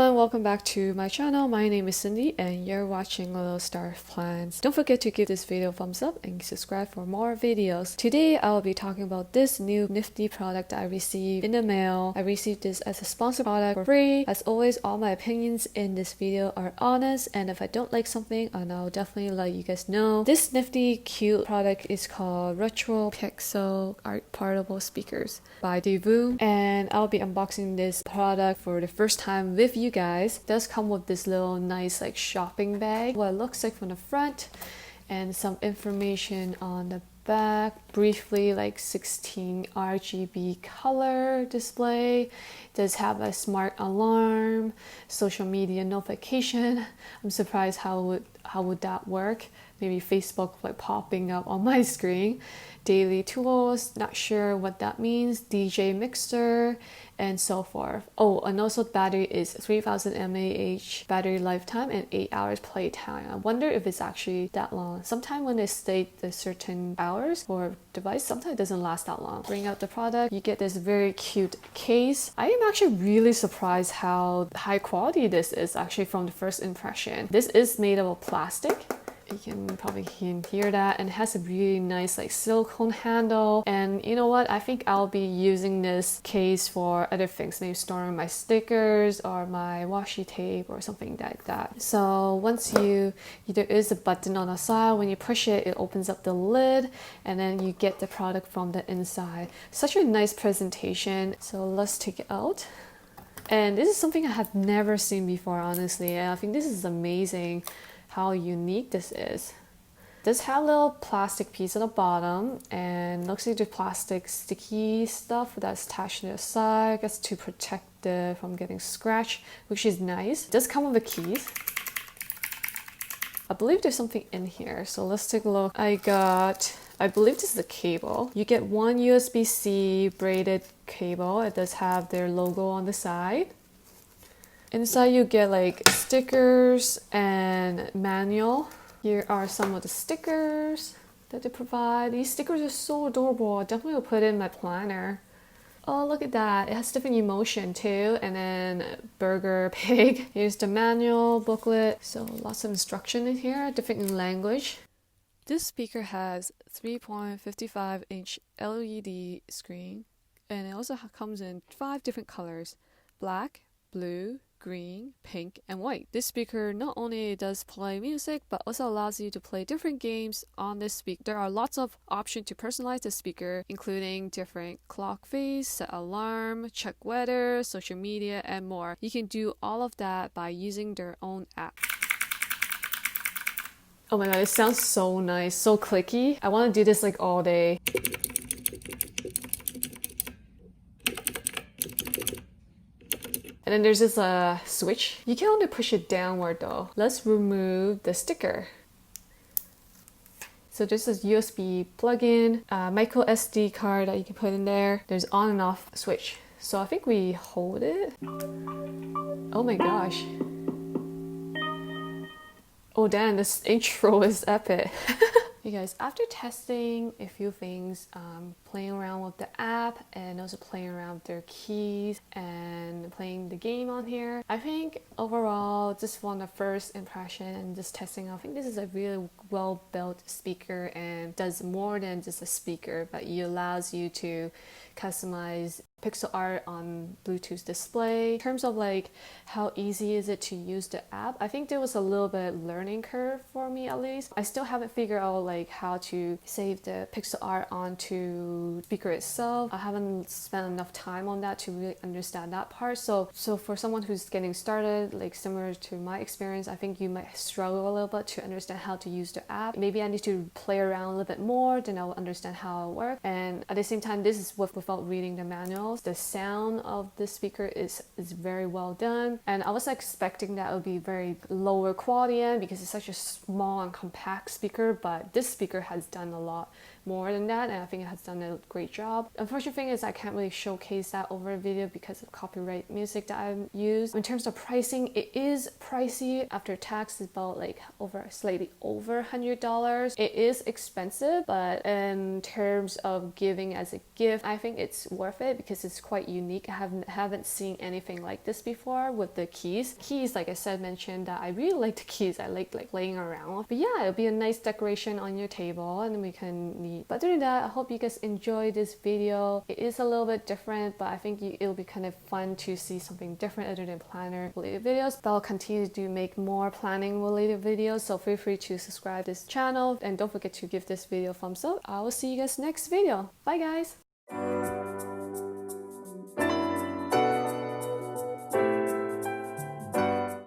everyone, welcome back to my channel. My name is Cindy and you're watching Little Star Plans. Don't forget to give this video a thumbs up and subscribe for more videos. Today I'll be talking about this new nifty product I received in the mail. I received this as a sponsored product for free. As always, all my opinions in this video are honest, and if I don't like something, I'll definitely let you guys know. This nifty cute product is called Retro Pixel Art Portable Speakers by Divoom, and I'll be unboxing this product for the first time with you guys. It does come with this little nice like shopping bag, what it looks like from the front, and some information on the back. Briefly, like 16 RGB color display. It does have a smart alarm, social media notification. I'm surprised how would that work. Maybe Facebook like popping up on my screen. Daily tools, not sure what that means. DJ mixer and so forth. Oh, and also the battery is 3000 mAh battery lifetime and 8 hours playtime. I wonder if it's actually that long. Sometimes when they state the certain hours for device, sometimes it doesn't last that long. Bring out the product, you get this very cute case. I am actually really surprised how high quality this is actually from the first impression. This is made of plastic. You can probably hear that, and it has a really nice like silicone handle. And you know what, I think I'll be using this case for other things, maybe storing my stickers or my washi tape or something like that. So once there is a button on the side. When you push it, it opens up the lid and then you get the product from the inside. Such a nice presentation. So let's take it out. And this is something I have never seen before, honestly, and I think this is amazing how unique this is. This has a little plastic piece at the bottom, and looks like the plastic sticky stuff that's attached to the side, I guess to protect it from getting scratched, which is nice. It does come with the keys. I believe there's something in here, so let's take a look. I believe this is the cable. You get one USB-C braided cable. It does have their logo on the side. Inside you get like stickers and manual. Here are some of the stickers that they provide. These stickers are so adorable. I definitely will put it in my planner. Oh, look at that. It has different emotion too. And then burger, pig. Here's the manual booklet. So lots of instruction in here, different in language. This speaker has 3.55-inch LED screen, and it also comes in 5 different colors: black, blue, green, pink, and white. This speaker not only does play music, but also allows you to play different games on this speaker. There are lots of options to personalize the speaker, including different clock face, set alarm, check weather, social media, and more. You can do all of that by using their own app. Oh my god, it sounds so nice, so clicky. I want to do this like all day. And then there's this switch. You can only push it downward though. Let's remove the sticker. So there's this USB plug-in, micro SD card that you can put in there. There's on and off switch. So I think we hold it. Oh my gosh. Oh damn, this intro is epic. Hey guys, after testing a few things, playing around with the app and also playing around with their keys and playing the game on here, I think overall, just from the first impression and just testing, I think this is a really well-built speaker and does more than just a speaker, but it allows you to customize pixel art on Bluetooth display. In terms of like how easy is it to use the app, I think there was a little bit learning curve for me at least. I still haven't figured out like how to save the pixel art onto speaker itself. I haven't spent enough time on that to really understand that part. So for someone who's getting started, like similar to my experience, I think you might struggle a little bit to understand how to use the app. Maybe I need to play around a little bit more, then I'll understand how it works. And at the same time, this is without reading the manual. The sound of the speaker is very well done, and I was expecting that it would be very lower quality end because it's such a small and compact speaker, but this speaker has done a lot more than that, and I think it has done a great job. Unfortunate thing is I can't really showcase that over a video because of copyright music that I've used. In terms of pricing, it is pricey. After tax, it's about like slightly over $100. It is expensive, but in terms of giving as a gift, I think it's worth it because it's quite unique. I haven't seen anything like this before with the keys. Keys, like I said, mentioned that I really like the keys. I like laying around. But yeah, it'll be a nice decoration on your table, and we can need. But other than that, I hope you guys enjoyed this video. It is a little bit different, but I think it'll be kind of fun to see something different other than planner related videos. But I'll continue to make more planning related videos, so feel free to subscribe to this channel and don't forget to give this video a thumbs up. I will see you guys next video. Bye guys.